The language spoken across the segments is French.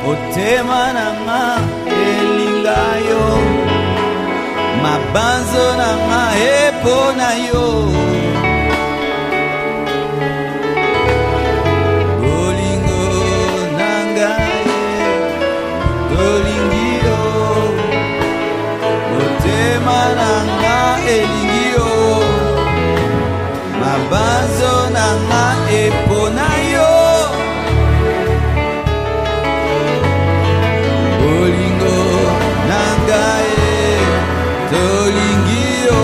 Otema nanga elinga yo, mabanzo nanga epona yo. Bolingo nanga tolingi yo, otema nanga elingi yo, mabanzo nanga epona yo. Bolingo nanga tolingi yo,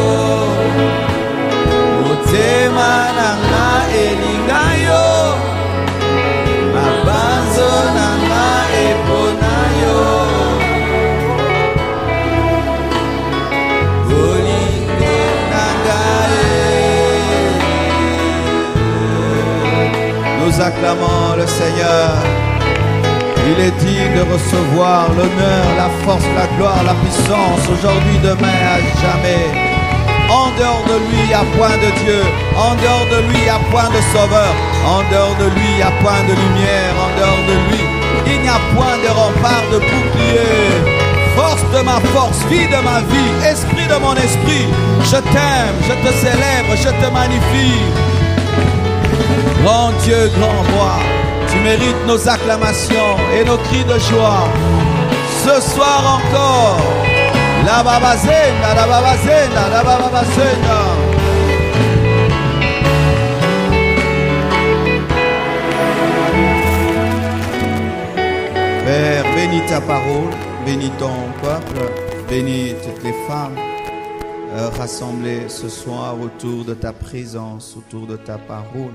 otema nanga elinga yo, mabanzo nanga epona yo. Bolingo nanga. Nous acclamons le Seigneur. Il est digne de recevoir l'honneur, la force, la gloire, la puissance, aujourd'hui, demain, à jamais. En dehors de lui, il n'y a point de Dieu. En dehors de lui, il n'y a point de sauveur. En dehors de lui, il n'y a point de lumière. En dehors de lui, il n'y a point de rempart, de bouclier. Force de ma force, vie de ma vie, esprit de mon esprit. Je t'aime, je te célèbre, je te magnifie. Grand Dieu, grand roi, tu mérites nos acclamations et nos cris de joie. Ce soir encore, la babazena, la babazena, la babazena. Père, bénis ta parole, bénis ton peuple, bénis toutes les femmes rassemblées ce soir autour de ta présence, autour de ta parole.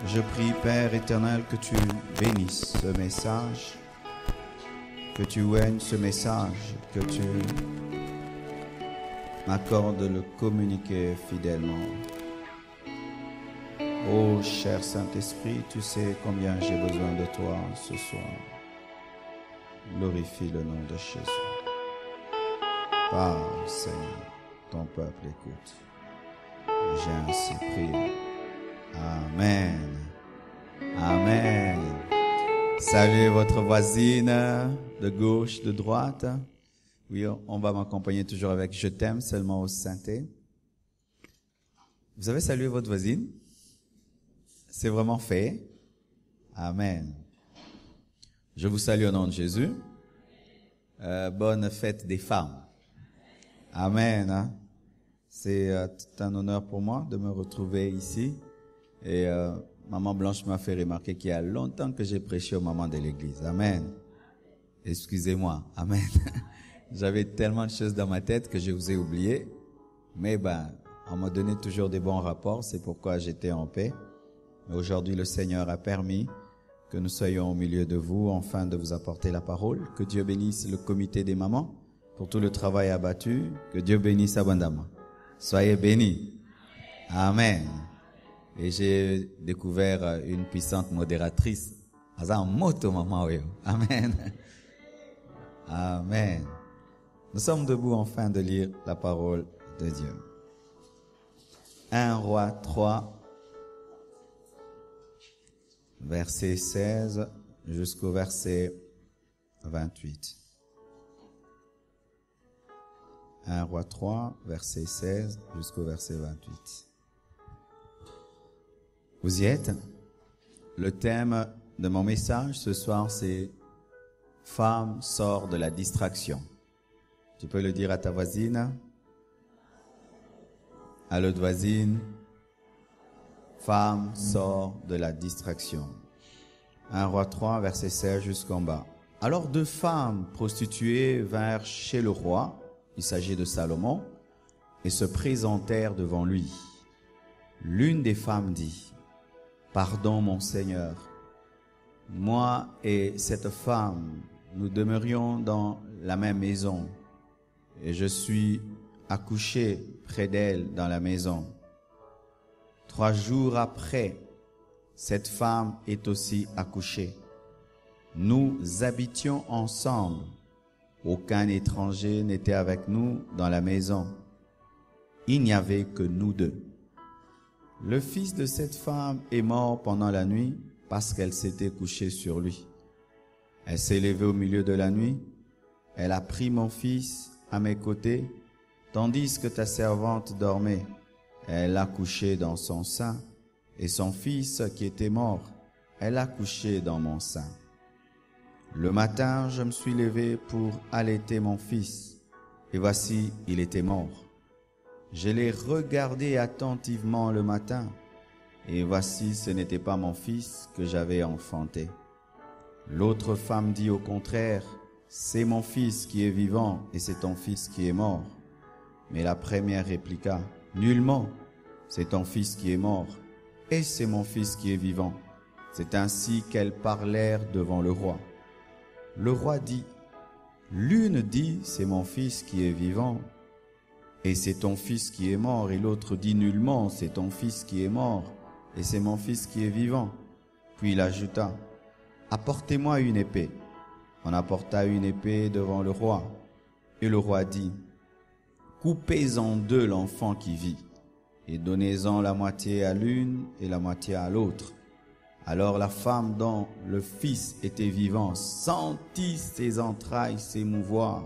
Je prie, Père éternel, que tu bénisses ce message, que tu oignes ce message, que tu m'accordes de le communiquer fidèlement. Ô cher Saint-Esprit, tu sais combien j'ai besoin de toi ce soir. Glorifie le nom de Jésus. Parle, Seigneur, ton peuple écoute. J'ai ainsi prié. Amen. Amen. Saluez votre voisine de gauche, de droite. Oui, on va m'accompagner toujours avec « Je t'aime » seulement au synthé. Vous avez salué votre voisine? C'est vraiment fait. Amen. Je vous salue au nom de Jésus. Bonne fête des femmes. Amen. Hein? C'est tout un honneur pour moi de me retrouver ici. Et Maman Blanche m'a fait remarquer qu'il y a longtemps que j'ai prêché aux mamans de l'église. Amen. Excusez-moi. Amen. J'avais tellement de choses dans ma tête que je vous ai oublié. Mais on m'a donné toujours des bons rapports. C'est pourquoi j'étais en paix. Mais aujourd'hui, le Seigneur a permis que nous soyons au milieu de vous, afin de vous apporter la parole. Que Dieu bénisse le comité des mamans pour tout le travail abattu. Que Dieu bénisse abondamment. Soyez bénis. Amen. Et j'ai découvert une puissante modératrice. Amen. Amen. Nous sommes debout afin de lire la parole de Dieu. 1 Roi 3, verset 16 jusqu'au verset 28. 1 Roi 3, verset 16 jusqu'au verset 28. Vous y êtes? Le thème de mon message ce soir, c'est « Femme sort de la distraction ». Tu peux le dire à ta voisine. À l'autre voisine. Femme sort de la distraction. 1 Roi 3, verset 16 jusqu'en bas. Alors 2 femmes prostituées vinrent chez le roi, il s'agit de Salomon, et se présentèrent devant lui. L'une des femmes dit: Pardon, mon Seigneur, moi et cette femme, nous demeurions dans la même maison, et je suis accouchée près d'elle dans la maison. 3 jours après, cette femme est aussi accouchée. Nous habitions ensemble. Aucun étranger n'était avec nous dans la maison. Il n'y avait que nous 2. Le fils de cette femme est mort pendant la nuit parce qu'elle s'était couchée sur lui. Elle s'est levée au milieu de la nuit. Elle a pris mon fils à mes côtés, tandis que ta servante dormait. Elle l'a couché dans son sein, et son fils qui était mort, elle l'a couché dans mon sein. Le matin, je me suis levé pour allaiter mon fils, et voici, il était mort. Je l'ai regardé attentivement le matin, et voici, ce n'était pas mon fils que j'avais enfanté. L'autre femme dit au contraire, c'est mon fils qui est vivant et c'est ton fils qui est mort. Mais la première répliqua, nullement, c'est ton fils qui est mort et c'est mon fils qui est vivant. C'est ainsi qu'elles parlèrent devant le roi. Le roi dit, l'une dit, c'est mon fils qui est vivant et c'est ton fils qui est mort, et l'autre dit nullement, c'est ton fils qui est mort et c'est mon fils qui est vivant. Puis il ajouta, apportez-moi une épée. On apporta une épée devant le roi. Et le roi dit, coupez en deux l'enfant qui vit, et donnez-en la moitié à l'une et la moitié à l'autre. Alors la femme dont le fils était vivant sentit ses entrailles s'émouvoir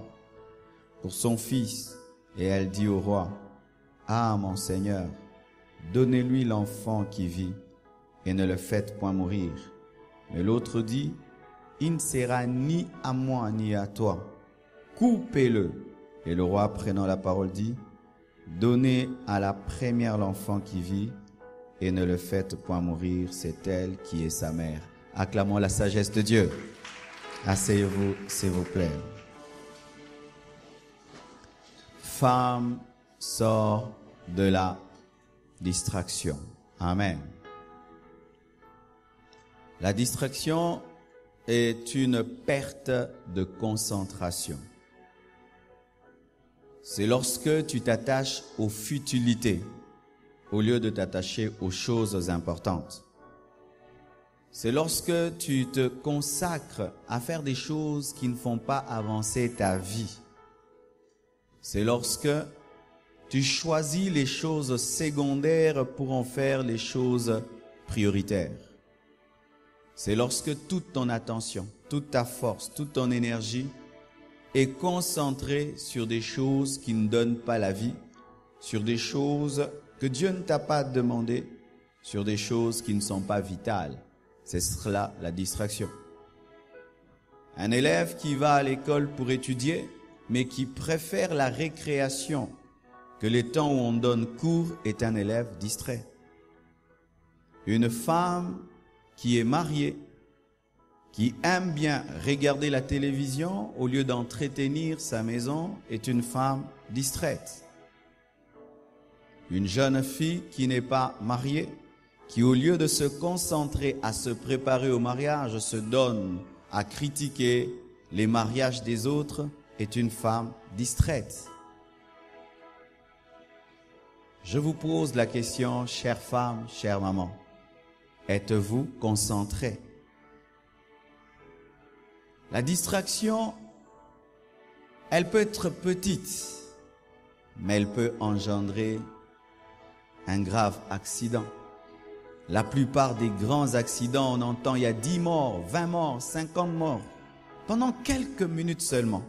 pour son fils, et elle dit au roi, ah mon Seigneur, donnez-lui l'enfant qui vit, et ne le faites point mourir. Mais l'autre dit, il ne sera ni à moi ni à toi. Coupez-le. Et le roi, prenant la parole, dit, donnez à la première l'enfant qui vit et ne le faites point mourir, c'est elle qui est sa mère. Acclamons la sagesse de Dieu. Asseyez-vous, s'il vous plaît. Femme sort de la distraction. Amen. La distraction est une perte de concentration. C'est lorsque tu t'attaches aux futilités au lieu de t'attacher aux choses importantes. C'est lorsque tu te consacres à faire des choses qui ne font pas avancer ta vie. C'est lorsque tu choisis les choses secondaires pour en faire les choses prioritaires. C'est lorsque toute ton attention, toute ta force, toute ton énergie est concentrée sur des choses qui ne donnent pas la vie, sur des choses que Dieu ne t'a pas demandé, sur des choses qui ne sont pas vitales. C'est cela la distraction. Un élève qui va à l'école pour étudier, mais qui préfère la récréation que les temps où on donne cours est un élève distrait. Une femme qui est mariée, qui aime bien regarder la télévision au lieu d'entretenir sa maison, est une femme distraite. Une jeune fille qui n'est pas mariée, qui au lieu de se concentrer à se préparer au mariage, se donne à critiquer les mariages des autres, est une femme distraite. Je vous pose la question, chère femme, chère maman. Êtes-vous concentré? La distraction, elle peut être petite, mais elle peut engendrer un grave accident. La plupart des grands accidents, on entend il y a 10 morts, 20 morts, 50 morts. Pendant quelques minutes seulement,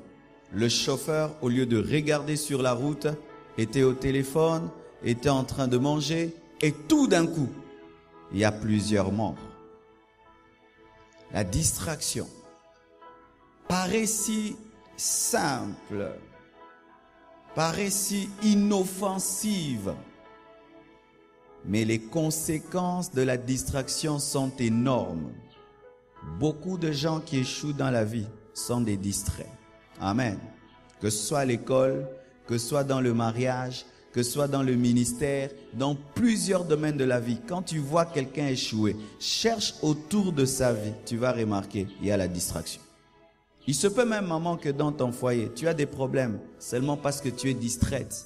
le chauffeur, au lieu de regarder sur la route, était au téléphone, était en train de manger, et tout d'un coup, il y a plusieurs morts. La distraction paraît si simple, paraît si inoffensive, mais les conséquences de la distraction sont énormes. Beaucoup de gens qui échouent dans la vie sont des distraits. Amen. Que ce soit à l'école, que ce soit dans le mariage, que ce soit dans le ministère, dans plusieurs domaines de la vie. Quand tu vois quelqu'un échouer, cherche autour de sa vie, tu vas remarquer, il y a la distraction. Il se peut même, maman, que dans ton foyer, tu as des problèmes seulement parce que tu es distraite.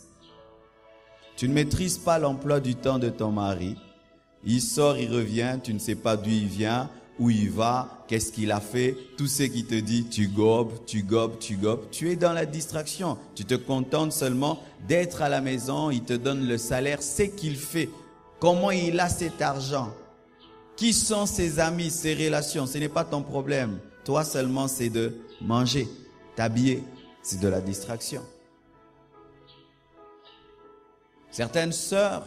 Tu ne maîtrises pas l'emploi du temps de ton mari. Il sort, il revient, tu ne sais pas d'où il vient, où il va, qu'est-ce qu'il a fait. Tout ce qu'il te dit, tu gobes, tu gobes, tu gobes. Tu es dans la distraction. Tu te contentes seulement d'être à la maison, il te donne le salaire, c'est qu'il fait. Comment il a cet argent? Qui sont ses amis, ses relations? Ce n'est pas ton problème. Toi seulement, c'est de manger, t'habiller. C'est de la distraction. Certaines sœurs,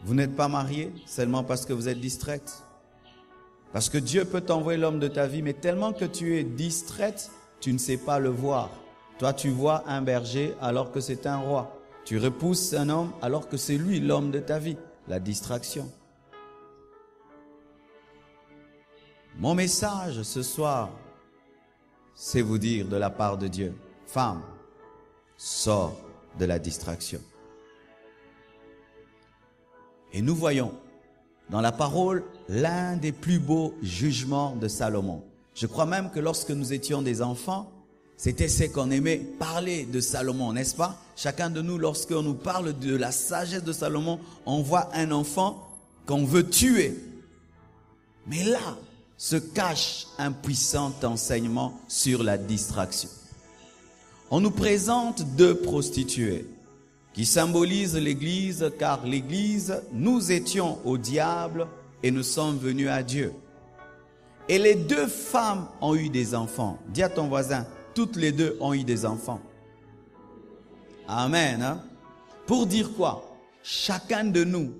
vous n'êtes pas mariées seulement parce que vous êtes distraites. Parce que Dieu peut t'envoyer l'homme de ta vie, mais tellement que tu es distraite, tu ne sais pas le voir. Toi, tu vois un berger alors que c'est un roi. Tu repousses un homme alors que c'est lui l'homme de ta vie. La distraction. Mon message ce soir, c'est vous dire de la part de Dieu, femme, sors de la distraction. Et nous voyons dans la parole l'un des plus beaux jugements de Salomon. Je crois même que lorsque nous étions des enfants, c'était ce qu'on aimait parler de Salomon, n'est-ce pas? Chacun de nous, lorsqu'on nous parle de la sagesse de Salomon, on voit un enfant qu'on veut tuer. Mais là se cache un puissant enseignement sur la distraction. On nous présente deux prostituées qui symbolisent l'Église, car l'Église, nous étions au diable et nous sommes venus à Dieu. Et les deux femmes ont eu des enfants. Dis à ton voisin, toutes les deux ont eu des enfants. Amen. Hein? Pour dire quoi? Chacun de nous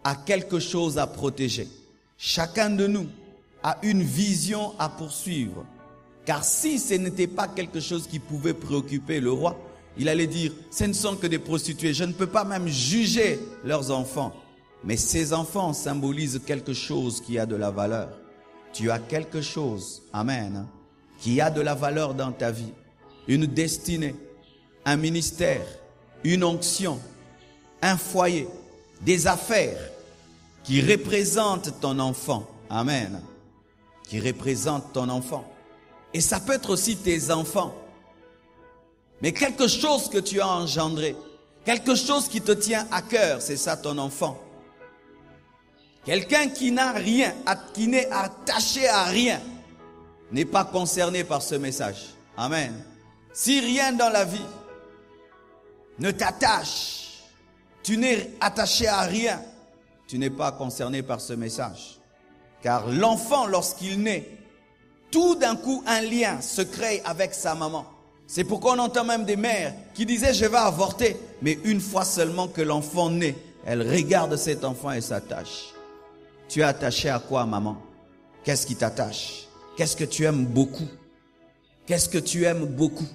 a quelque chose à protéger. Chacun de nous a une vision à poursuivre. Car si ce n'était pas quelque chose qui pouvait préoccuper le roi, il allait dire, ce ne sont que des prostituées, je ne peux pas même juger leurs enfants. Mais ces enfants symbolisent quelque chose qui a de la valeur. Tu as quelque chose, amen, qui a de la valeur dans ta vie. Une destinée, un ministère, une onction, un foyer, des affaires qui représentent ton enfant. Amen. Qui représentent ton enfant. Et ça peut être aussi tes enfants. Mais quelque chose que tu as engendré, quelque chose qui te tient à cœur, c'est ça ton enfant. Quelqu'un qui n'a rien, qui n'est attaché à rien, n'est pas concerné par ce message. Amen. Si rien dans la vie ne t'attache, tu n'es attaché à rien, tu n'es pas concerné par ce message. Car l'enfant, lorsqu'il naît, tout d'un coup, un lien se crée avec sa maman. C'est pourquoi on entend même des mères qui disaient « je vais avorter ». Mais une fois seulement que l'enfant naît, elle regarde cet enfant et s'attache. Tu es attaché à quoi, maman? Qu'est-ce qui t'attache? Qu'est-ce que tu aimes beaucoup? Qu'est-ce que tu aimes beaucoup?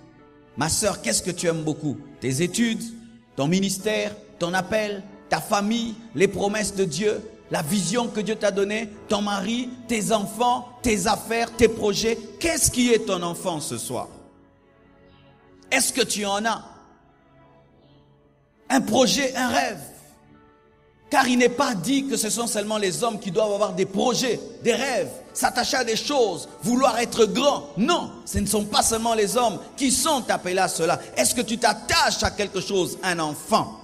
Ma sœur, qu'est-ce que tu aimes beaucoup? Tes études, ton ministère, ton appel, ta famille, les promesses de Dieu, la vision que Dieu t'a donnée, ton mari, tes enfants, tes affaires, tes projets. Qu'est-ce qui est ton enfant ce soir? Est-ce que tu en as? Un projet, un rêve? Car il n'est pas dit que ce sont seulement les hommes qui doivent avoir des projets, des rêves, s'attacher à des choses, vouloir être grand. Non, ce ne sont pas seulement les hommes qui sont appelés à cela. Est-ce que tu t'attaches à quelque chose, un enfant?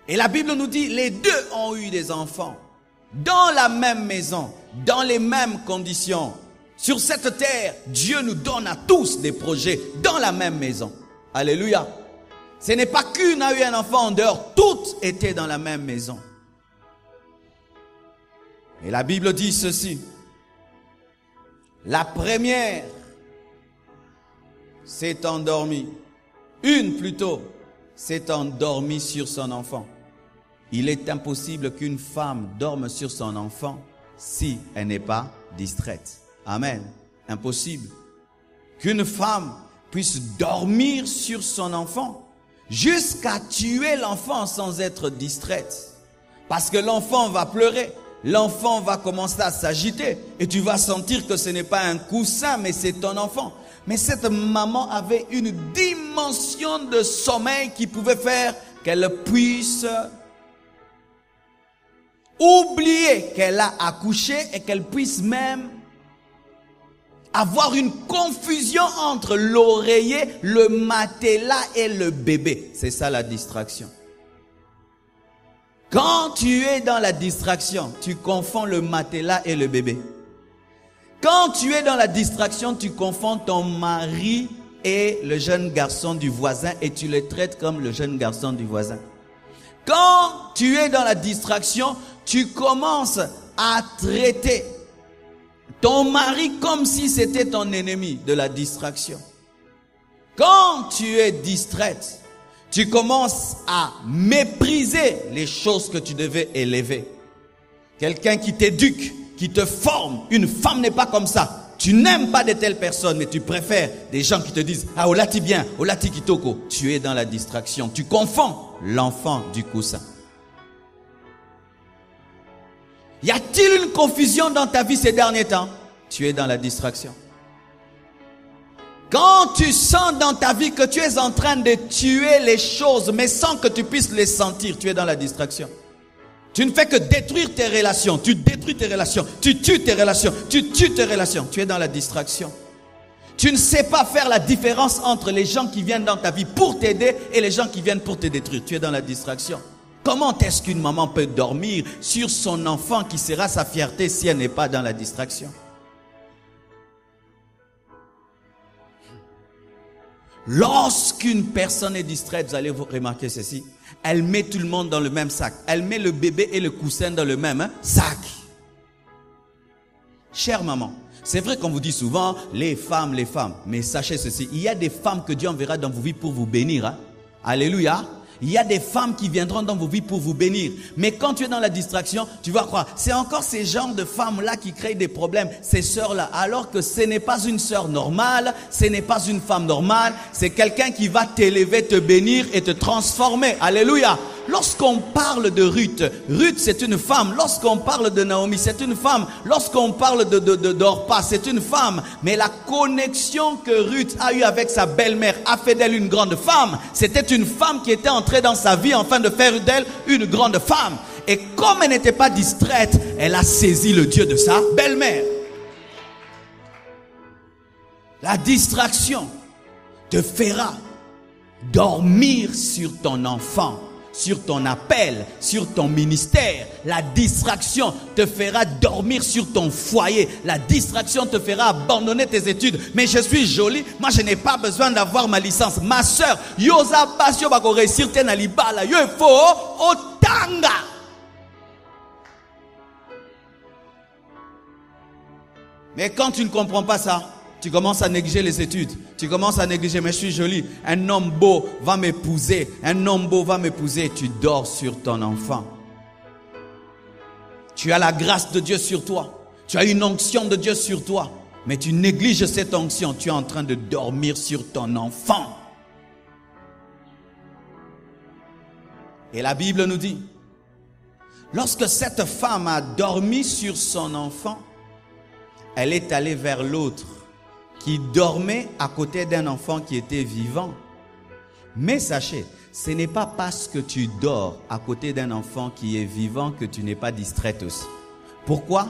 Et la Bible nous dit, les deux ont eu des enfants, dans la même maison, dans les mêmes conditions. Sur cette terre, Dieu nous donne à tous des projets, dans la même maison. Alléluia. Ce n'est pas qu'une a eu un enfant en dehors, toutes étaient dans la même maison. Et la Bible dit ceci. La première s'est endormie, une plutôt, s'est endormie sur son enfant. Il est impossible qu'une femme dorme sur son enfant si elle n'est pas distraite. Amen. Impossible. Qu'une femme puisse dormir sur son enfant jusqu'à tuer l'enfant sans être distraite. Parce que l'enfant va pleurer, l'enfant va commencer à s'agiter et tu vas sentir que ce n'est pas un coussin mais c'est ton enfant. Mais cette maman avait une dimension de sommeil qui pouvait faire qu'elle puisse oublier qu'elle a accouché et qu'elle puisse même avoir une confusion entre l'oreiller, le matelas et le bébé. C'est ça la distraction. Quand tu es dans la distraction, tu confonds le matelas et le bébé. Quand tu es dans la distraction, tu confonds ton mari et le jeune garçon du voisin et tu le traites comme le jeune garçon du voisin. Quand tu es dans la distraction, tu commences à traiter ton mari comme si c'était ton ennemi, de la distraction. Quand tu es distraite, tu commences à mépriser les choses que tu devais élever. Quelqu'un qui t'éduque, qui te forme, une femme n'est pas comme ça. Tu n'aimes pas de telles personnes, mais tu préfères des gens qui te disent « Ah, olati bien, olati kitoko ». Tu es dans la distraction. Tu confonds l'enfant du coussin. Y a-t-il une confusion dans ta vie ces derniers temps? Tu es dans la distraction. Quand tu sens dans ta vie que tu es en train de tuer les choses, mais sans que tu puisses les sentir, tu es dans la distraction. Tu ne fais que détruire tes relations. Tu détruis tes relations. Tu tues tes relations. Tu tues tes relations. Tu es dans la distraction. Tu ne sais pas faire la différence entre les gens qui viennent dans ta vie pour t'aider et les gens qui viennent pour te détruire. Tu es dans la distraction. Comment est-ce qu'une maman peut dormir sur son enfant qui sera sa fierté si elle n'est pas dans la distraction? Lorsqu'une personne est distraite, vous allez vous remarquer ceci. Elle met tout le monde dans le même sac. Elle met le bébé et le coussin dans le même sac. Chère maman, c'est vrai qu'on vous dit souvent, les femmes. Mais sachez ceci, il y a des femmes que Dieu enverra dans vos vies pour vous bénir. Hein? Alléluia. Il y a des femmes qui viendront dans vos vies pour vous bénir. Mais quand tu es dans la distraction, tu vas croire, c'est encore ces genres de femmes-là qui créent des problèmes, ces sœurs-là. Alors que ce n'est pas une sœur normale, ce n'est pas une femme normale, c'est quelqu'un qui va t'élever, te bénir et te transformer. Alléluia. Lorsqu'on parle de Ruth, Ruth c'est une femme. Lorsqu'on parle de Naomi, c'est une femme. Lorsqu'on parle d'Orpa, c'est une femme. Mais la connexion que Ruth a eue avec sa belle-mère a fait d'elle une grande femme. C'était une femme qui était entrée dans sa vie afin de faire d'elle une grande femme. Et comme elle n'était pas distraite, elle a saisi le Dieu de sa belle-mère. La distraction te fera dormir sur ton enfant, sur ton appel, sur ton ministère. La distraction te fera dormir sur ton foyer. La distraction te fera abandonner tes études. Mais je suis jolie, moi je n'ai pas besoin d'avoir ma licence. Ma soeur, yoza basio bako réussir ten alibala, yo faut otanga. Mais quand tu ne comprends pas ça, tu commences à négliger les études. Tu commences à négliger, mais je suis jolie. Un homme beau va m'épouser. Un homme beau va m'épouser. Tu dors sur ton enfant. Tu as la grâce de Dieu sur toi. Tu as une onction de Dieu sur toi. Mais tu négliges cette onction. Tu es en train de dormir sur ton enfant. Et la Bible nous dit, lorsque cette femme a dormi sur son enfant, elle est allée vers l'autre qui dormait à côté d'un enfant qui était vivant. Mais sachez, ce n'est pas parce que tu dors à côté d'un enfant qui est vivant que tu n'es pas distraite aussi. Pourquoi?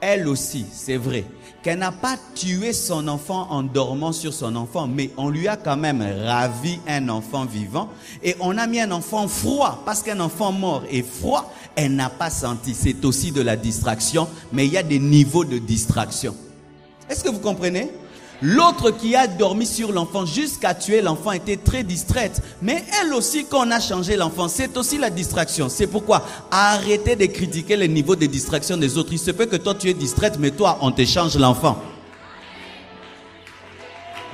Elle aussi, c'est vrai, qu'elle n'a pas tué son enfant en dormant sur son enfant, mais on lui a quand même ravi un enfant vivant et on a mis un enfant froid, parce qu'un enfant mort est froid, elle n'a pas senti. C'est aussi de la distraction, mais il y a des niveaux de distraction. Est-ce que vous comprenez? L'autre qui a dormi sur l'enfant jusqu'à tuer l'enfant était très distraite. Mais elle aussi, quand on a changé l'enfant, c'est aussi la distraction. C'est pourquoi arrêtez de critiquer les niveaux de distraction des autres. Il se peut que toi tu es distraite, mais toi on te change l'enfant.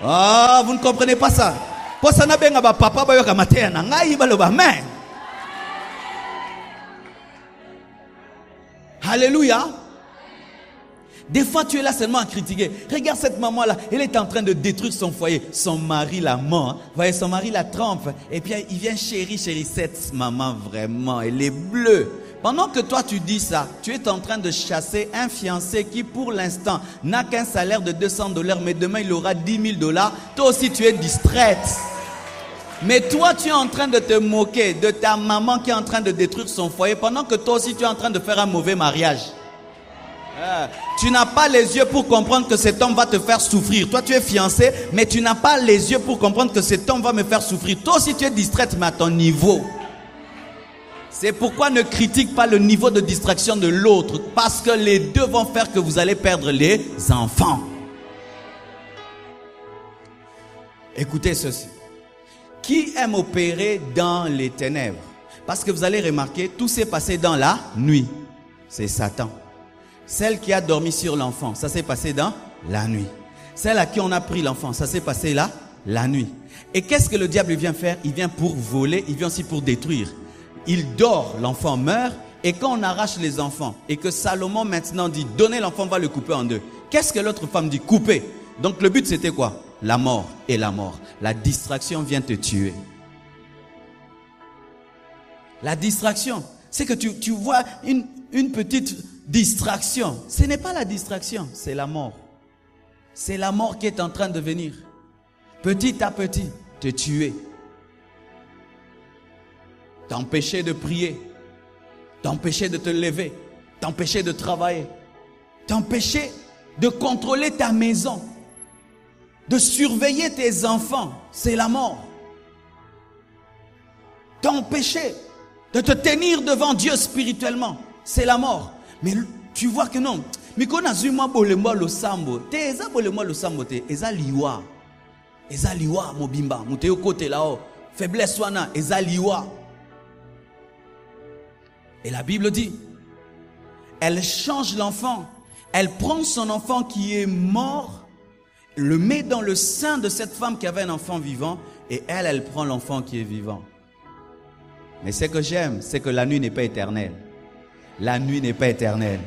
Ah, vous ne comprenez pas ça. Alléluia. Des fois, tu es là seulement à critiquer. Regarde cette maman-là, elle est en train de détruire son foyer. Son mari la ment. Vous voyez, son mari la trompe. Et puis, il vient, chérie, cette maman, vraiment, elle est bleue. Pendant que toi, tu dis ça, tu es en train de chasser un fiancé qui, pour l'instant, n'a qu'un salaire de $200, mais demain, il aura $10 000. Toi aussi, tu es distraite. Mais toi, tu es en train de te moquer de ta maman qui est en train de détruire son foyer, pendant que toi aussi, tu es en train de faire un mauvais mariage. Tu n'as pas les yeux pour comprendre que cet homme va te faire souffrir. Toi tu es fiancé, mais tu n'as pas les yeux pour comprendre que cet homme va me faire souffrir. Toi aussi tu es distraite, mais à ton niveau. C'est pourquoi ne critique pas le niveau de distraction de l'autre, parce que les deux vont faire que vous allez perdre les enfants. Écoutez ceci. Qui aime opérer dans les ténèbres? Parce que vous allez remarquer, tout s'est passé dans la nuit. C'est Satan. Celle qui a dormi sur l'enfant, ça s'est passé dans la nuit. Celle à qui on a pris l'enfant, ça s'est passé là, la nuit. Et qu'est-ce que le diable vient faire? Il vient pour voler, il vient aussi pour détruire. Il dort, l'enfant meurt. Et quand on arrache les enfants, et que Salomon maintenant dit, donnez l'enfant, on va le couper en deux. Qu'est-ce que l'autre femme dit? Couper. Donc le but c'était quoi? La mort et la mort. La distraction vient te tuer. La distraction, c'est que tu vois une petite distraction. Ce n'est pas la distraction, c'est la mort. C'est la mort qui est en train de venir. Petit à petit, te tuer. T'empêcher de prier. T'empêcher de te lever. T'empêcher de travailler. T'empêcher de contrôler ta maison. De surveiller tes enfants. C'est la mort. T'empêcher de te tenir devant Dieu spirituellement. C'est la mort. Mais tu vois que non. Mais quand on a vu moi bolemo lo sambo, te eza bolemo lo sambo te eza liwa. Eza liwa mobimba, muteo côté là-haut. Faiblesse wana eza liwa. Et la Bible dit, elle change l'enfant. Elle prend son enfant qui est mort, le met dans le sein de cette femme qui avait un enfant vivant, et elle prend l'enfant qui est vivant. Mais ce que j'aime, c'est que la nuit n'est pas éternelle. La nuit n'est pas éternelle.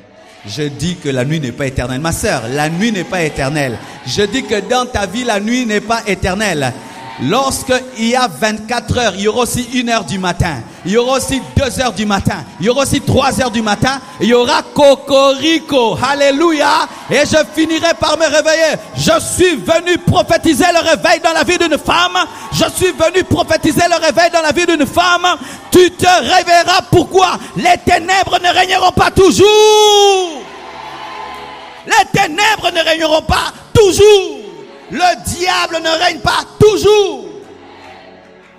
Je dis que la nuit n'est pas éternelle. Ma sœur, la nuit n'est pas éternelle. Je dis que dans ta vie, la nuit n'est pas éternelle. Lorsqu'il y a 24 heures, il y aura aussi 1 heure du matin. Il y aura aussi 2 heures du matin. Il y aura aussi 3 heures du matin. Il y aura cocorico. Alléluia. Et je finirai par me réveiller. Je suis venu prophétiser le réveil dans la vie d'une femme. Je suis venu prophétiser le réveil dans la vie d'une femme. Tu te réveilleras. Pourquoi? Les ténèbres ne régneront pas toujours. Les ténèbres ne régneront pas toujours. Le diable ne règne pas toujours.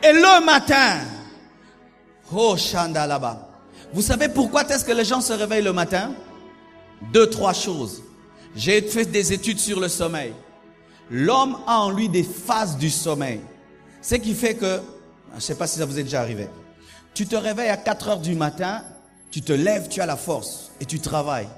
Et le matin, oh Chanda là-bas. Vous savez pourquoi est-ce que les gens se réveillent le matin? 2, 3 choses. J'ai fait des études sur le sommeil. L'homme a en lui des phases du sommeil. Ce qui fait que, je ne sais pas si ça vous est déjà arrivé. Tu te réveilles à 4 heures du matin, tu te lèves, tu as la force et tu travailles.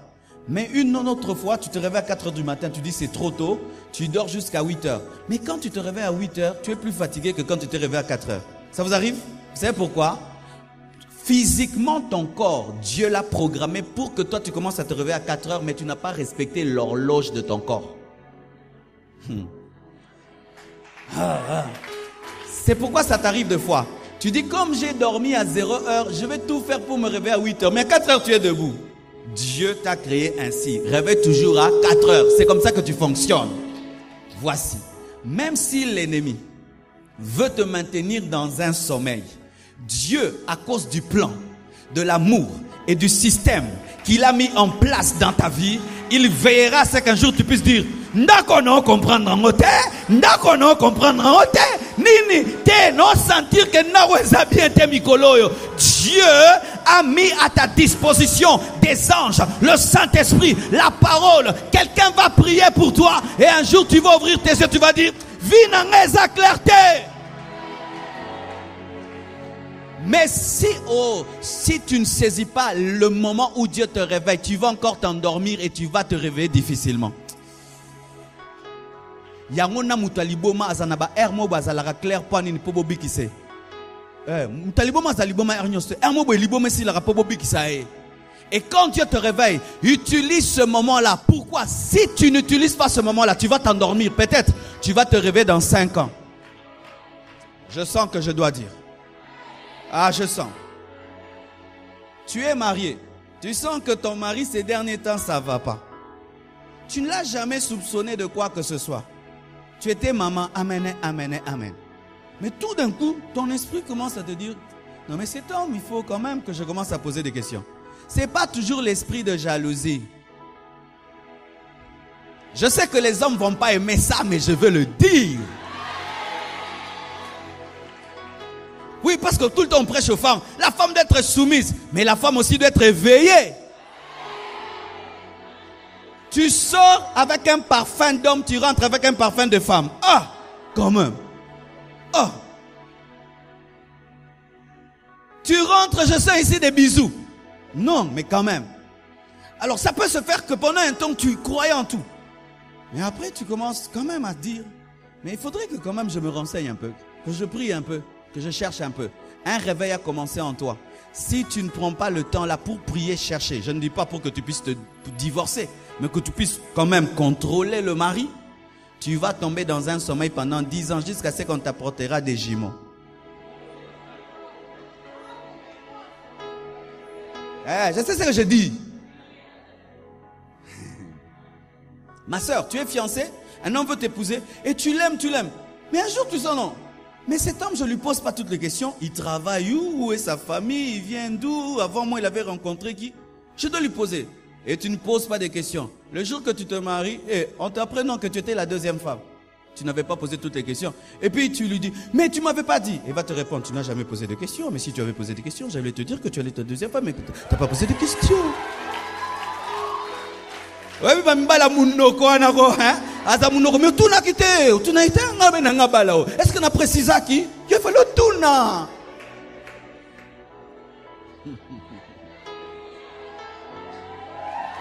Mais une autre fois, tu te réveilles à 4 heures du matin, tu dis c'est trop tôt, tu dors jusqu'à 8 heures. Mais quand tu te réveilles à 8 heures, tu es plus fatigué que quand tu te réveilles à 4 heures. Ça vous arrive? Vous savez pourquoi? Physiquement, ton corps, Dieu l'a programmé pour que toi tu commences à te réveiller à 4 heures, mais tu n'as pas respecté l'horloge de ton corps. C'est pourquoi ça t'arrive deux fois. Tu dis comme j'ai dormi à 0 heure, je vais tout faire pour me réveiller à 8 heures. Mais à 4 heures, tu es debout. Dieu t'a créé ainsi. Réveille toujours à 4 heures. C'est comme ça que tu fonctionnes. Voici. Même si l'ennemi veut te maintenir dans un sommeil, Dieu, à cause du plan, de l'amour et du système qu'il a mis en place dans ta vie, il veillera à ce qu'un jour tu puisses dire Ndako no comprendre en côté, ndako no comprendre en côté, nini te no sentir que na weza bien te mikoloyo. Dieu a mis à ta disposition des anges, le Saint-Esprit, la parole. Quelqu'un va prier pour toi et un jour tu vas ouvrir tes yeux, tu vas dire Vinangeza clarté. Mais si tu ne saisis pas le moment où Dieu te réveille, tu vas encore t'endormir et tu vas te réveiller difficilement. Yangona mutaliboma azanaba ermo bazalaka clair pani ni pobo bikise. Mutaliboma azaliboma ernyoste ermo bo liboma si la pobo bikisa. Et quand Dieu te réveille, utilise ce moment-là. Pourquoi? Si tu n'utilises pas ce moment-là, tu vas t'endormir. Peut-être tu vas te réveiller dans 5 ans. Je sens que je dois dire. Ah, je sens. Tu es marié. Tu sens que ton mari ces derniers temps ça va pas. Tu ne l'as jamais soupçonné de quoi que ce soit. Tu étais maman, amen, amen, amen. Mais tout d'un coup, ton esprit commence à te dire, non mais cet homme, il faut quand même que je commence à poser des questions. C'est pas toujours l'esprit de jalousie. Je sais que les hommes vont pas aimer ça, mais je veux le dire. Oui, parce que tout le temps on prêche aux femmes. La femme doit être soumise, mais la femme aussi doit être éveillée. Tu sors avec un parfum d'homme, tu rentres avec un parfum de femme. Ah, quand même. Ah. Tu rentres, je sens ici des bisous. Non, mais quand même. Alors ça peut se faire que pendant un temps tu croyais en tout. Mais après tu commences quand même à te dire, mais il faudrait que quand même je me renseigne un peu, que je prie un peu, que je cherche un peu. Un réveil a commencé en toi. Si tu ne prends pas le temps là pour prier, chercher, je ne dis pas pour que tu puisses te divorcer, mais que tu puisses quand même contrôler le mari, tu vas tomber dans un sommeil pendant 10 ans jusqu'à ce qu'on t'apportera des jumeaux. Je sais ce que je dis. Ma soeur, tu es fiancée, un homme veut t'épouser et tu l'aimes. Mais un jour tu sens non. Mais cet homme, je ne lui pose pas toutes les questions. Il travaille où est sa famille? Il vient d'où? Avant moi, il avait rencontré qui? Je dois lui poser. Et tu ne poses pas de questions. Le jour que tu te maries, en t'apprenant que tu étais la deuxième femme, tu n'avais pas posé toutes les questions. Et puis tu lui dis, mais tu ne m'avais pas dit. Il va te répondre, tu n'as jamais posé de questions. Mais si tu avais posé des questions, j'allais te dire que tu allais ta deuxième femme, mais tu n'as pas posé de questions. Oui, mais mbala munoko anako, hein? Asa munoko, mais tout n'a quitté, tout n'a été un balao. Est-ce qu'on a précisé qui? Il a fallu tout n'a.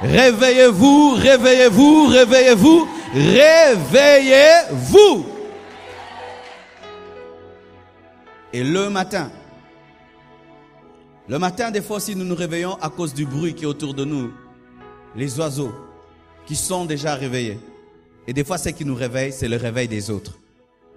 Réveillez-vous, réveillez-vous, réveillez-vous, réveillez-vous. Et le matin, des fois aussi, nous nous réveillons à cause du bruit qui est autour de nous. Les oiseaux qui sont déjà réveillés. Et des fois, ce qui nous réveille, c'est le réveil des autres.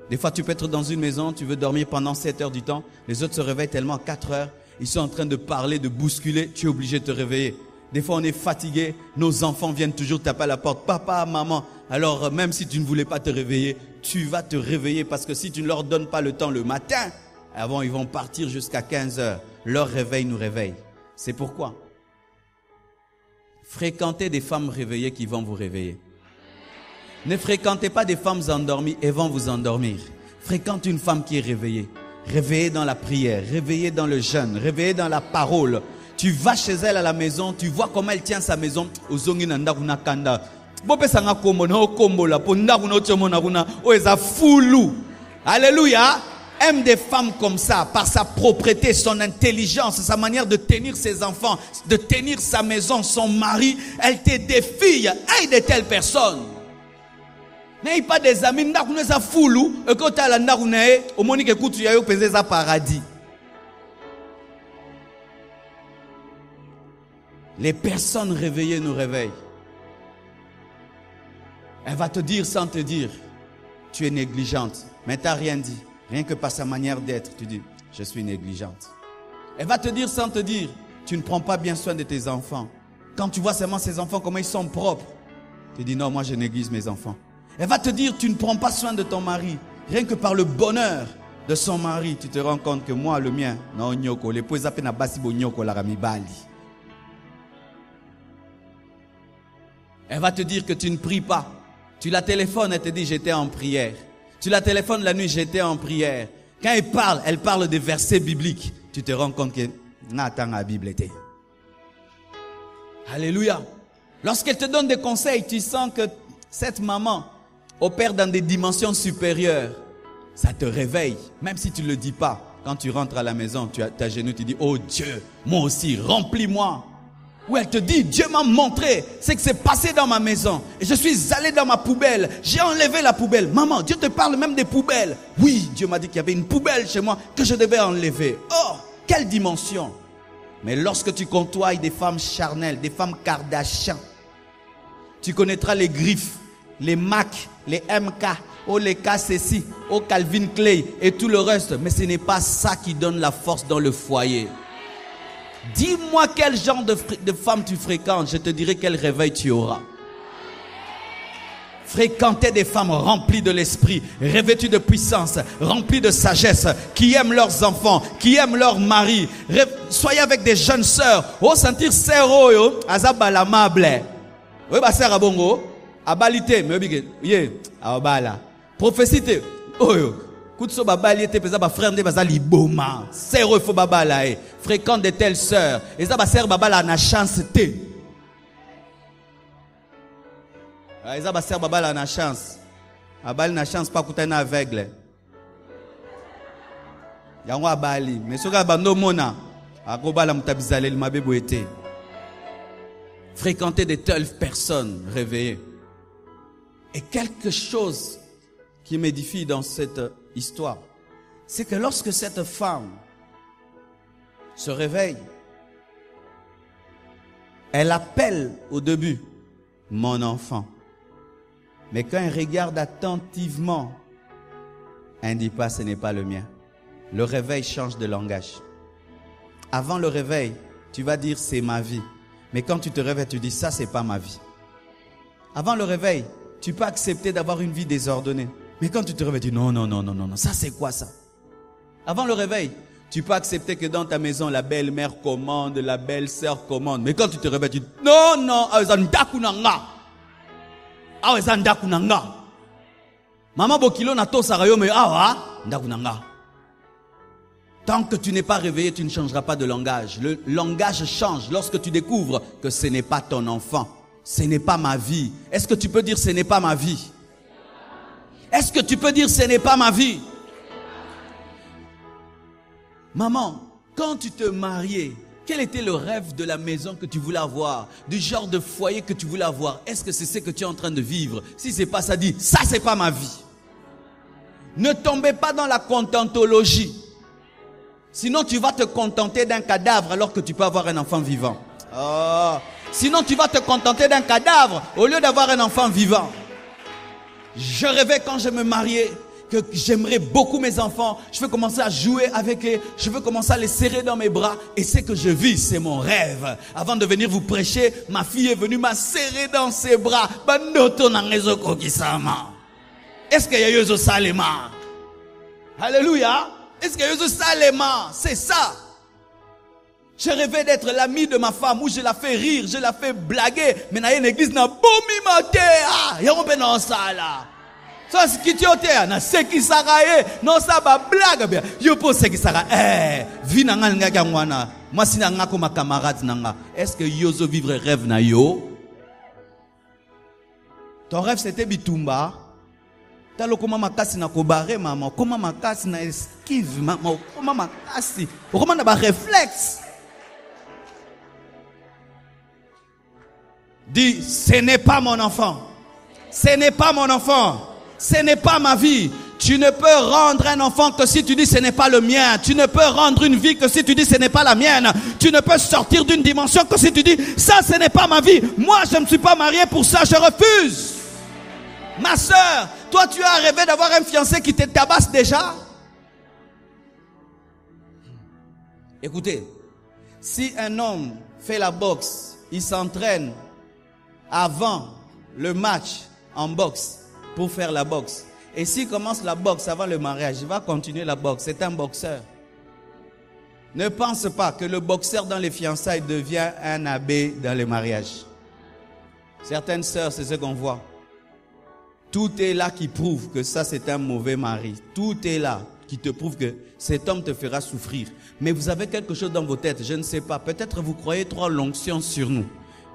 Des fois, tu peux être dans une maison, tu veux dormir pendant 7 heures du temps. Les autres se réveillent tellement à 4 heures. Ils sont en train de parler, de bousculer. Tu es obligé de te réveiller. Des fois, on est fatigué. Nos enfants viennent toujours taper à la porte. Papa, maman. Alors, même si tu ne voulais pas te réveiller, tu vas te réveiller. Parce que si tu ne leur donnes pas le temps le matin, avant, ils vont partir jusqu'à 15 heures. Leur réveil nous réveille. C'est pourquoi fréquentez des femmes réveillées qui vont vous réveiller. Ne fréquentez pas des femmes endormies et vont vous endormir. Fréquente une femme qui est réveillée. Réveillée dans la prière, réveillée dans le jeûne, réveillée dans la parole. Tu vas chez elle à la maison, tu vois comment elle tient sa maison. Alléluia. Aime des femmes comme ça, par sa propreté, son intelligence, sa manière de tenir ses enfants, de tenir sa maison, son mari. Elle te défie. Aide de telles personnes. N'ayez pas des amis, n'ayez pas foulou, et quand tu as la narunae, au moment où tu as eu un paradis. Les personnes réveillées nous réveillent. Elle va te dire sans te dire, tu es négligente, mais tu n'as rien dit. Rien que par sa manière d'être, tu dis, je suis négligente. Elle va te dire sans te dire, tu ne prends pas bien soin de tes enfants. Quand tu vois seulement ces enfants, comment ils sont propres, tu dis, non, moi je néglige mes enfants. Elle va te dire, tu ne prends pas soin de ton mari. Rien que par le bonheur de son mari, tu te rends compte que moi, le mien, non, nyoko, les poètes appellent basibo nyoko la ramibali. Elle va te dire que tu ne pries pas. Tu la téléphones, elle te dit, j'étais en prière. Tu la téléphones la nuit, j'étais en prière. Quand elle parle des versets bibliques. Tu te rends compte que n'attends la Bible était. Alléluia. Lorsqu'elle te donne des conseils, tu sens que cette maman opère dans des dimensions supérieures. Ça te réveille, même si tu ne le dis pas. Quand tu rentres à la maison, tu as ta genou, tu dis, oh Dieu, moi aussi, remplis-moi. Où elle te dit, Dieu m'a montré ce qui s'est passé dans ma maison. Et je suis allé dans ma poubelle. J'ai enlevé la poubelle. Maman, Dieu te parle même des poubelles. Oui, Dieu m'a dit qu'il y avait une poubelle chez moi que je devais enlever. Oh, quelle dimension. Mais lorsque tu côtoies des femmes charnelles, des femmes Kardashian, tu connaîtras les griffes, les Mac, les MK, oh les KCC, oh Calvin Klein et tout le reste. Mais ce n'est pas ça qui donne la force dans le foyer. Dis-moi quel genre de femme tu fréquentes, je te dirai quel réveil tu auras. Fréquentez des femmes remplies de l'esprit, revêtues de puissance, remplies de sagesse, qui aiment leurs enfants, qui aiment leur mari. Soyez avec des jeunes sœurs. Oh, sentir sœur oyo, azabala mable. Oui, ba sœur abongo, abalite, me bige, ye, abala. Prophétie, oyo. Koutso babali était pesa ba frère de bazali boma. Sœur il faut babala e. Fréquente de telles sœurs. Et ça ba sœur babala na chance te. Et ça ba sœur babala na chance. Abali na chance pas kutana aveugle. Yango abali. Mais soka bando mona. Akobala mutabizaleli mabebo ete. fréquenter de telles personnes réveillées. Et quelque chose qui m'édifie dans cette histoire, c'est que lorsque cette femme se réveille, elle appelle au début mon enfant. Mais quand elle regarde attentivement, elle ne dit pas ce n'est pas le mien. Le réveil change de langage. Avant le réveil, tu vas dire c'est ma vie. Mais quand tu te réveilles, tu dis ça c'est pas ma vie. Avant le réveil, tu peux accepter d'avoir une vie désordonnée. Mais quand tu te réveilles, tu dis non, ça c'est quoi ça? Avant le réveil, tu peux accepter que dans ta maison, la belle-mère commande, la belle-sœur commande. Mais quand tu te réveilles, tu dis non, Maman bokilo na to sarayo me ndakunanga. Tant que tu n'es pas réveillé, tu ne changeras pas de langage. Le langage change lorsque tu découvres que ce n'est pas ton enfant. Ce n'est pas ma vie. Est-ce que tu peux dire ce n'est pas ma vie? Est-ce que tu peux dire ce n'est pas ma vie? Maman, quand tu te mariais, quel était le rêve de la maison que tu voulais avoir? Du genre de foyer que tu voulais avoir? Est-ce que c'est ce que tu es en train de vivre? Si c'est pas ça, dis, ça c'est pas ma vie. Ne tombez pas dans la contentologie. Sinon tu vas te contenter d'un cadavre alors que tu peux avoir un enfant vivant. Oh. Sinon tu vas te contenter d'un cadavre au lieu d'avoir un enfant vivant. Je rêvais quand je me mariais que j'aimerais beaucoup mes enfants. Je veux commencer à jouer avec eux. Je veux commencer à les serrer dans mes bras. Et ce que je vis, c'est mon rêve. Avant de venir vous prêcher, ma fille est venue m'a serré dans ses bras. Est-ce qu'il y a eu ce salema? Alléluia. Est-ce qu'il y a eu ce salema? C'est ça. Je rêvais d'être l'ami de ma femme où je la fais rire, je la fais blaguer. Mais dans une église, na bomi maté. Y'a un dans ça là. Ça c'est qui tu es na ce qui saraye non ça ba blague bien. Yo pour ce qui sara vi na nga nga ngwana. Moi si na nga ko ma camarade nanga. Est-ce que yozo vivre rêve na yo? Ton rêve c'était bitumba. Talo koma makasi na kobare maman, koma makasi na esquive maman, koma makasi. Comment na ba réflexe? Dis, ce n'est pas mon enfant. Ce n'est pas mon enfant. Ce n'est pas ma vie. Tu ne peux rendre un enfant que si tu dis ce n'est pas le mien. Tu ne peux rendre une vie que si tu dis ce n'est pas la mienne. Tu ne peux sortir d'une dimension que si tu dis ça ce n'est pas ma vie. Moi je ne suis pas marié pour ça, je refuse. Ma soeur, toi tu as rêvé d'avoir un fiancé qui te tabasse déjà? Écoutez, si un homme fait la boxe, il s'entraîne avant le match en boxe pour faire la boxe. Et s'il commence la boxe avant le mariage, il va continuer la boxe. C'est un boxeur. Ne pense pas que le boxeur dans les fiançailles devient un abbé dans les mariages. Certaines sœurs, c'est ce qu'on voit. Tout est là qui prouve que ça c'est un mauvais mari. Tout est là qui te prouve que cet homme te fera souffrir. Mais vous avez quelque chose dans vos têtes, je ne sais pas. Peut-être vous croyez trop l'onction sur nous.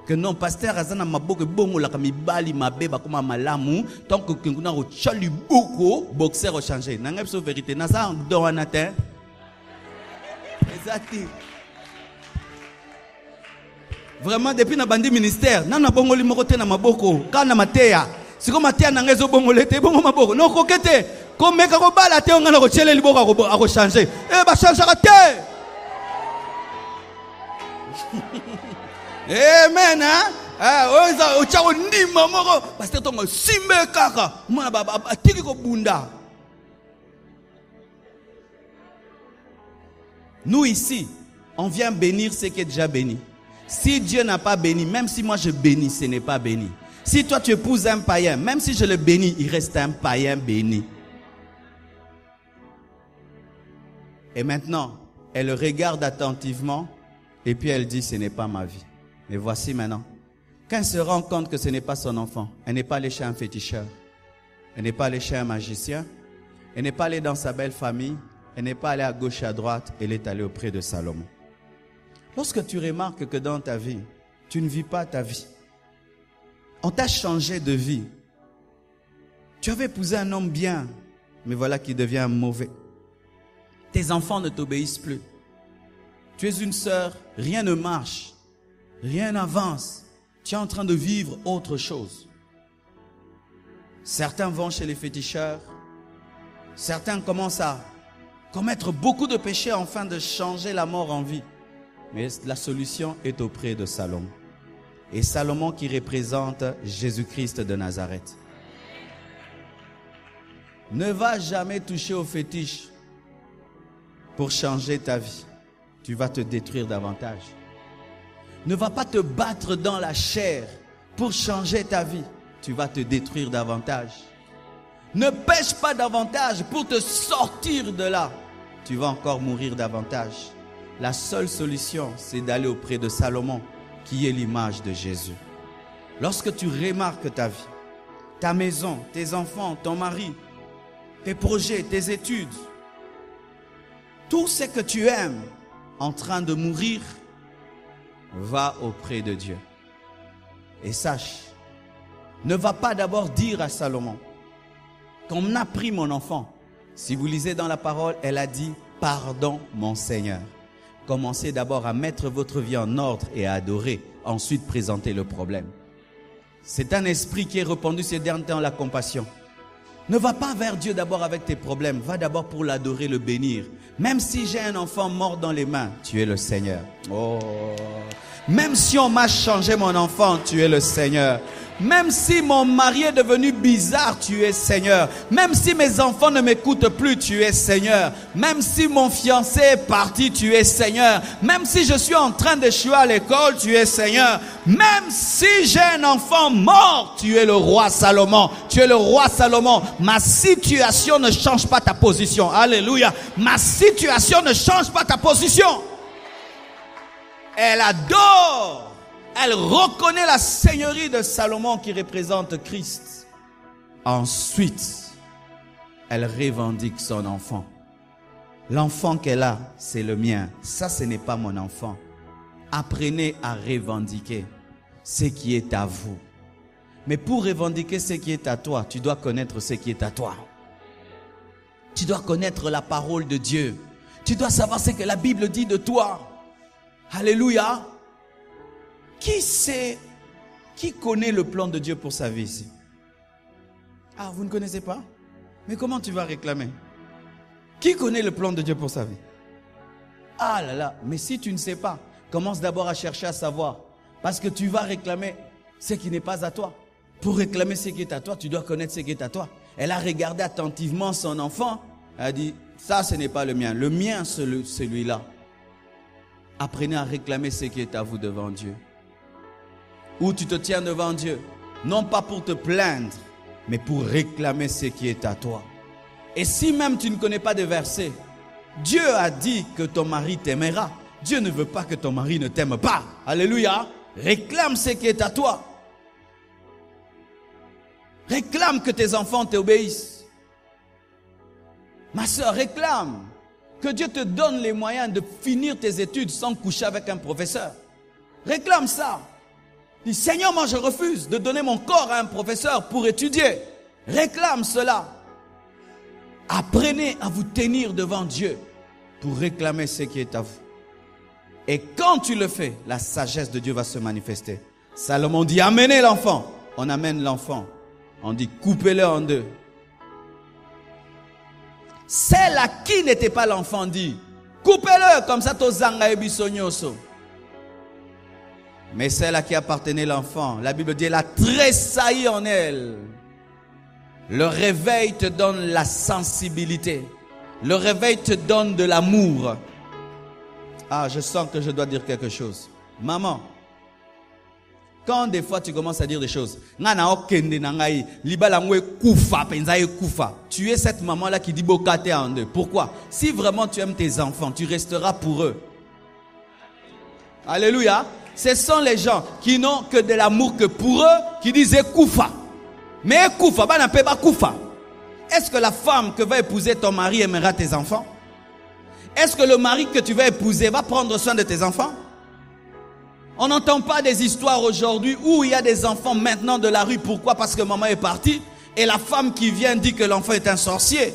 Que non, pasteur Azana Maboke Bongo la Kamibali Mabeba comme Malamu, tant que Kunguna au Chali Boko, boxeur au changé. N'engage pas vérité. Nasa dans un atteint. Exactement. Vraiment, depuis na bandi ministère, nana bongo limokote na maboko, kana matea. Si comme matea n'engage bongo lete, bongo maboko. Non, coquette. Comme mec à rebala, te on a le chele liboko à changer. Eh, bah changer à te. Amen, hein? Nous ici, on vient bénir ce qui est déjà béni. Si Dieu n'a pas béni, même si moi je bénis, ce n'est pas béni. Si toi tu épouses un païen, même si je le bénis, il reste un païen béni. Et maintenant, elle le regarde attentivement et puis elle dit, ce n'est pas ma vie. Mais voici maintenant, quand elle se rend compte que ce n'est pas son enfant, elle n'est pas allée chez un féticheur, elle n'est pas allée chez un magicien, elle n'est pas allée dans sa belle famille, elle n'est pas allée à gauche et à droite, elle est allée auprès de Salomon. Lorsque tu remarques que dans ta vie, tu ne vis pas ta vie, on t'a changé de vie, tu avais épousé un homme bien, mais voilà qu'il devient mauvais. Tes enfants ne t'obéissent plus. Tu es une sœur, rien ne marche. Rien n'avance. Tu es en train de vivre autre chose. Certains vont chez les féticheurs. Certains commencent à commettre beaucoup de péchés afin de changer la mort en vie. Mais la solution est auprès de Salomon. Et Salomon qui représente Jésus-Christ de Nazareth. Ne va jamais toucher aux fétiches pour changer ta vie. Tu vas te détruire davantage. Ne va pas te battre dans la chair pour changer ta vie. Tu vas te détruire davantage. Ne pêche pas davantage pour te sortir de là. Tu vas encore mourir davantage. La seule solution, c'est d'aller auprès de Salomon, qui est l'image de Jésus. Lorsque tu remarques ta vie, ta maison, tes enfants, ton mari, tes projets, tes études, tout ce que tu aimes en train de mourir, va auprès de Dieu. Et sache, ne va pas d'abord dire à Salomon, qu'on a pris mon enfant. Si vous lisez dans la parole, elle a dit, pardon mon Seigneur. Commencez d'abord à mettre votre vie en ordre et à adorer, ensuite présenter le problème. C'est un esprit qui est répandu ces derniers temps, la compassion. Ne va pas vers Dieu d'abord avec tes problèmes, va d'abord pour l'adorer, le bénir. Même si j'ai un enfant mort dans les mains, tu es le Seigneur. Oh. Même si on m'a changé mon enfant, tu es le Seigneur. Même si mon mari est devenu bizarre, tu es Seigneur. Même si mes enfants ne m'écoutent plus, tu es Seigneur. Même si mon fiancé est parti, tu es Seigneur. Même si je suis en train d'échouer à l'école, tu es Seigneur. Même si j'ai un enfant mort, tu es le roi Salomon. Tu es le roi Salomon. Ma situation ne change pas ta position. Alléluia. Ma situation ne change pas ta position. Elle adore. Elle reconnaît la seigneurie de Salomon qui représente Christ. Ensuite, elle revendique son enfant. L'enfant qu'elle a, c'est le mien. Ça, ce n'est pas mon enfant. Apprenez à revendiquer ce qui est à vous. Mais pour revendiquer ce qui est à toi, tu dois connaître ce qui est à toi. Tu dois connaître la parole de Dieu. Tu dois savoir ce que la Bible dit de toi. Alléluia. Qui connaît le plan de Dieu pour sa vie ici? Ah, vous ne connaissez pas? Mais comment tu vas réclamer? Qui connaît le plan de Dieu pour sa vie? Ah là là, mais si tu ne sais pas, commence d'abord à chercher à savoir. Parce que tu vas réclamer ce qui n'est pas à toi. Pour réclamer ce qui est à toi, tu dois connaître ce qui est à toi. Elle a regardé attentivement son enfant. Elle a dit, ça ce n'est pas le mien. Le mien, c'est celui-là. Apprenez à réclamer ce qui est à vous devant Dieu. Où tu te tiens devant Dieu, non pas pour te plaindre, mais pour réclamer ce qui est à toi. Et si même tu ne connais pas de versets, Dieu a dit que ton mari t'aimera. Dieu ne veut pas que ton mari ne t'aime pas. Alléluia. Réclame ce qui est à toi. Réclame que tes enfants t'obéissent. Ma soeur, réclame que Dieu te donne les moyens de finir tes études sans coucher avec un professeur. Réclame ça. Dis, Seigneur, moi je refuse de donner mon corps à un professeur pour étudier. Réclame cela. Apprenez à vous tenir devant Dieu pour réclamer ce qui est à vous. Et quand tu le fais, la sagesse de Dieu va se manifester. Salomon dit, amenez l'enfant. On amène l'enfant. On dit, coupez-le en deux. Celle à qui n'était pas l'enfant dit, coupez-le comme ça, tozanga ebisonyoso. Mais celle à qui appartenait l'enfant, la Bible dit, elle a tressailli en elle. Le réveil te donne la sensibilité. Le réveil te donne de l'amour. Ah, je sens que je dois dire quelque chose. Maman, quand des fois tu commences à dire des choses, tu es cette maman-là qui dit bokate en deux. Pourquoi? Si vraiment tu aimes tes enfants, tu resteras pour eux. Alléluia. Ce sont les gens qui n'ont que de l'amour que pour eux, qui disent koufa. Mais koufa, bah n'a pas koufa. Est-ce que la femme que va épouser ton mari aimera tes enfants? Est-ce que le mari que tu vas épouser va prendre soin de tes enfants? On n'entend pas des histoires aujourd'hui où il y a des enfants maintenant de la rue. Pourquoi? Parce que maman est partie et la femme qui vient dit que l'enfant est un sorcier.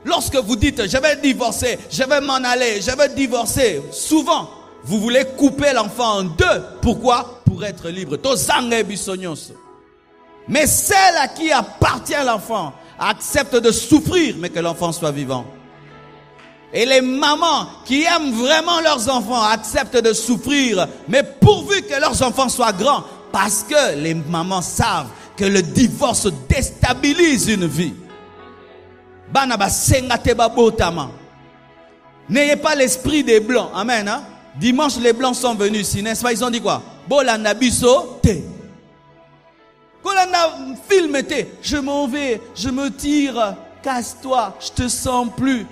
Lorsque vous dites je vais divorcer, je vais m'en aller, je vais divorcer, souvent Vous voulez couper l'enfant en deux. Pourquoi? Pour être libre. Mais celle à qui appartient l'enfant accepte de souffrir, mais que l'enfant soit vivant. Et les mamans qui aiment vraiment leurs enfants acceptent de souffrir, mais pourvu que leurs enfants soient grands, parce que les mamans savent que le divorce déstabilise une vie. N'ayez pas l'esprit des blancs. Amen. Hein? Dimanche, les blancs sont venus ici, n'est-ce pas? Ils ont dit quoi? Bolanda biso te. Kolanda film te. Je m'en vais, je me tire, casse-toi, je te sens plus.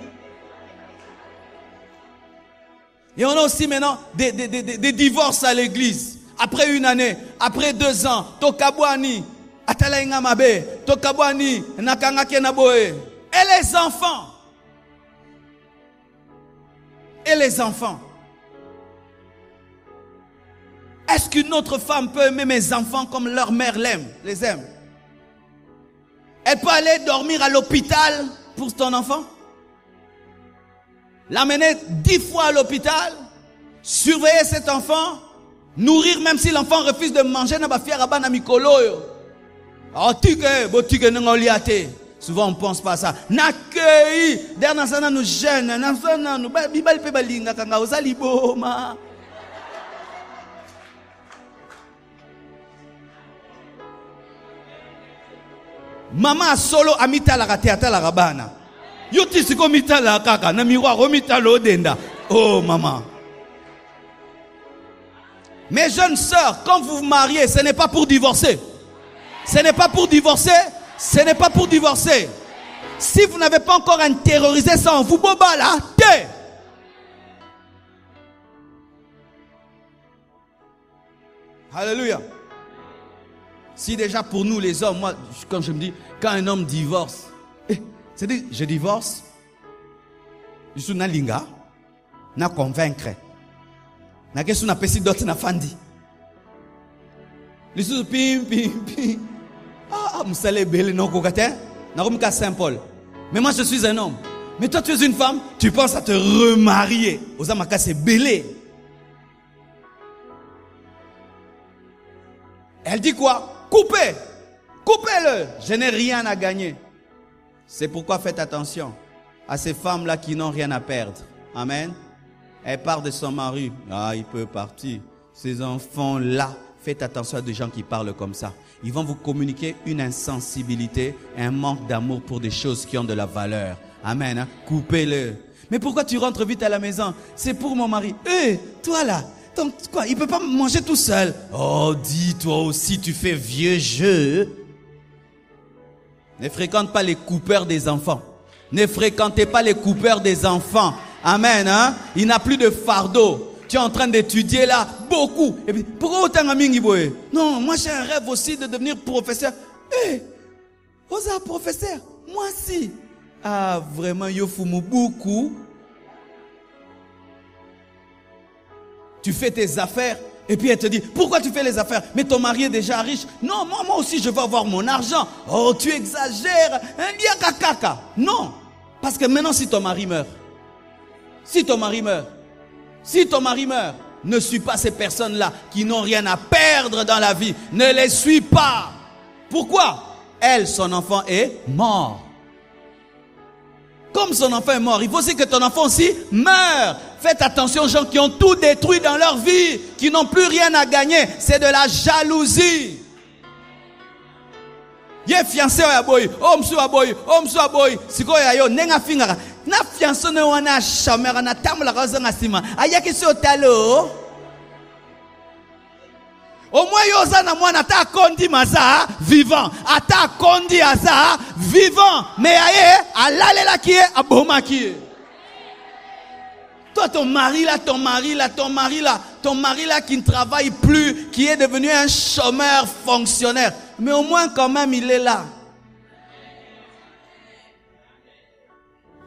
Et on a aussi maintenant des divorces à l'église. Après une année, après 2 ans, Tokabwani, Atalainga Mabe, Tokabwani, Nakangake Naboe. Et les enfants. Et les enfants. Est-ce qu'une autre femme peut aimer mes enfants comme leur mère les aime? Elle peut aller dormir à l'hôpital pour ton enfant? L'amener 10 fois à l'hôpital, surveiller cet enfant, nourrir même si l'enfant refuse de manger, souvent on ne pense pas à ça. Maman solo amita la rateata la rabana. Yoti siko mita la kaka na miroir romita lo denda. Oh maman. Mes jeunes sœurs, quand vous vous mariez, ce n'est pas pour divorcer. Ce n'est pas pour divorcer. Ce n'est pas pour divorcer. Si vous n'avez pas encore intériorisé ça en vous, boba là, té. Alléluia. Si déjà pour nous les hommes, moi, quand je me dis, quand un homme divorce, c'est-à-dire, je divorce, je suis na linga, na convaincre, na qu'est-ce qu'on appelle si d'autres na fandi. Je suis pim. Ah, m'sale belle non kokate, na rumka Saint-Paul. Mais moi je suis un homme. Mais toi tu es une femme, tu penses à te remarier. Ozamaka c'est belé. Elle dit quoi? Coupez! Coupez-le! Je n'ai rien à gagner. C'est pourquoi faites attention à ces femmes-là qui n'ont rien à perdre. Amen. Elle part de son mari. Ah, il peut partir. Ces enfants-là, faites attention à des gens qui parlent comme ça. Ils vont vous communiquer une insensibilité, un manque d'amour pour des choses qui ont de la valeur. Amen. Hein? Coupez-le. Mais pourquoi tu rentres vite à la maison? C'est pour mon mari. Toi là. Donc, quoi, il ne peut pas manger tout seul. Oh, dis, toi aussi, tu fais vieux jeu. Ne fréquente pas les coupeurs des enfants. Ne fréquentez pas les coupeurs des enfants. Amen. Hein? Il n'a plus de fardeau. Tu es en train d'étudier là, beaucoup. Et puis, pourquoi autant de boy? Non, moi j'ai un rêve aussi de devenir professeur. Osa professeur, moi si. Ah, vraiment, yo fumu beaucoup. Tu fais tes affaires et puis elle te dit, pourquoi tu fais les affaires? Mais ton mari est déjà riche. Non, moi aussi je veux avoir mon argent. Oh, tu exagères. Non, parce que maintenant si ton mari meurt, ne suis pas ces personnes-là qui n'ont rien à perdre dans la vie. Ne les suis pas. Pourquoi? Elle, son enfant est mort. Comme son enfant est mort, il faut aussi que ton enfant aussi meure. Faites attention aux gens qui ont tout détruit dans leur vie, qui n'ont plus rien à gagner. C'est de la jalousie. Ye fiancé ya boy, omsu aboy, siko ya yo nenga fingara. Na fiancé ne wana chamera na tamula kaza ngasima. Ayaki so talo. Au moins yoza na mwana ta kondi maza vivant, ata kondi aza vivant, mais aye alalela qui est aboma qui est. Toi ton mari là qui ne travaille plus, qui est devenu un chômeur fonctionnaire, mais au moins quand même il est là.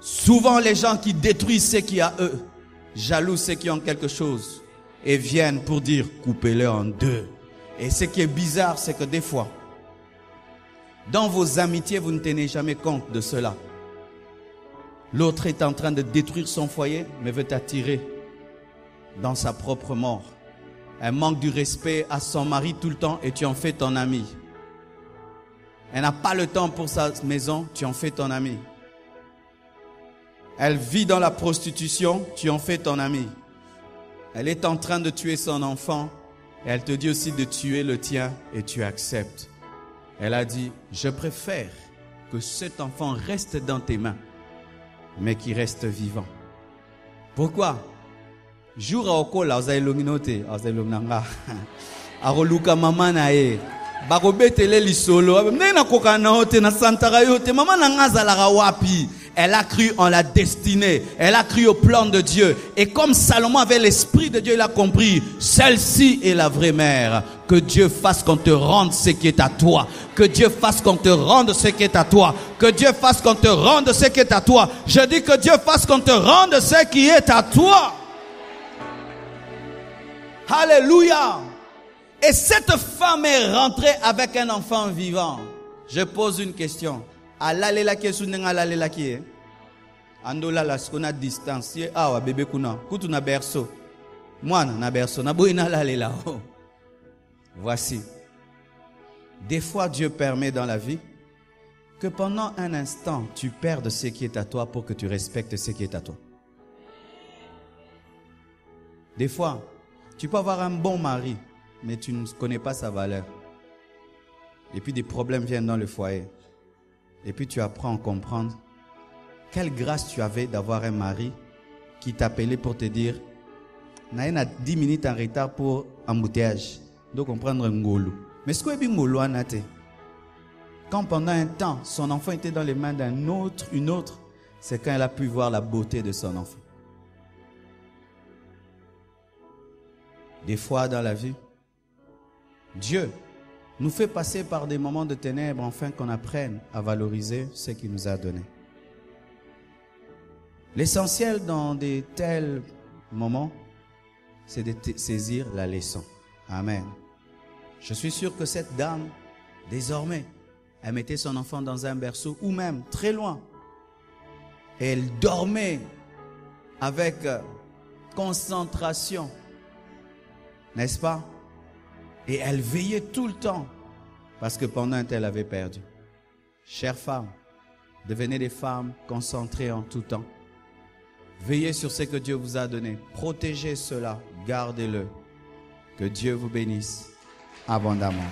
Souvent les gens qui détruisent ce qu'il y a eux, jaloux ceux qui ont quelque chose et viennent pour dire coupez-le en deux. Et ce qui est bizarre, c'est que des fois, dans vos amitiés, vous ne tenez jamais compte de cela. L'autre est en train de détruire son foyer, mais veut t'attirer dans sa propre mort. Elle manque du respect à son mari tout le temps et tu en fais ton ami. Elle n'a pas le temps pour sa maison, tu en fais ton ami. Elle vit dans la prostitution, tu en fais ton ami. Elle est en train de tuer son enfant et elle te dit aussi de tuer le tien et tu acceptes. Elle a dit, je préfère que cet enfant reste dans tes mains, mais qu'il reste vivant. Pourquoi? Jour à okola ozailonginote ozailongnanga aroluka mama na ye bakobetele lisolo mnena kokana ote na santara yote mama na ngazala wapi. Elle a cru en la destinée, elle a cru au plan de Dieu. Et comme Salomon avait l'esprit de Dieu, il a compris, celle-ci est la vraie mère. Que Dieu fasse qu'on te rende ce qui est à toi. Que Dieu fasse qu'on te rende ce qui est à toi. Que Dieu fasse qu'on te rende ce qui est à toi. Je dis que Dieu fasse qu'on te rende ce qui est à toi. Alléluia. Et cette femme est rentrée avec un enfant vivant. Je pose une question. Alalela ke sunenga alalela ki andola la skona distancié awa bébé kuna kutu na berceau mwana na berceau na boina alalela. Voici, des fois Dieu permet dans la vie que pendant un instant tu perdes ce qui est à toi pour que tu respectes ce qui est à toi. Des fois tu peux avoir un bon mari mais tu ne connais pas sa valeur et puis des problèmes viennent dans le foyer. Et puis tu apprends à comprendre quelle grâce tu avais d'avoir un mari qui t'appelait pour te dire Naïna a 10 minutes en retard pour embouteillage. Donc on prend un ngolo. Mais ce que est ngolo anate. Quand pendant un temps son enfant était dans les mains d'un autre, une autre, c'est quand elle a pu voir la beauté de son enfant. Des fois dans la vie, Dieu nous fait passer par des moments de ténèbres afin qu'on apprenne à valoriser ce qu'il nous a donné. L'essentiel dans de tels moments, c'est de saisir la leçon. Amen. Je suis sûr que cette dame, désormais, elle mettait son enfant dans un berceau ou même très loin. Et elle dormait avec concentration. N'est-ce pas? Et elle veillait tout le temps parce que pendant un temps, elle avait perdu. Chères femmes, devenez des femmes concentrées en tout temps. Veillez sur ce que Dieu vous a donné. Protégez cela, gardez-le. Que Dieu vous bénisse abondamment.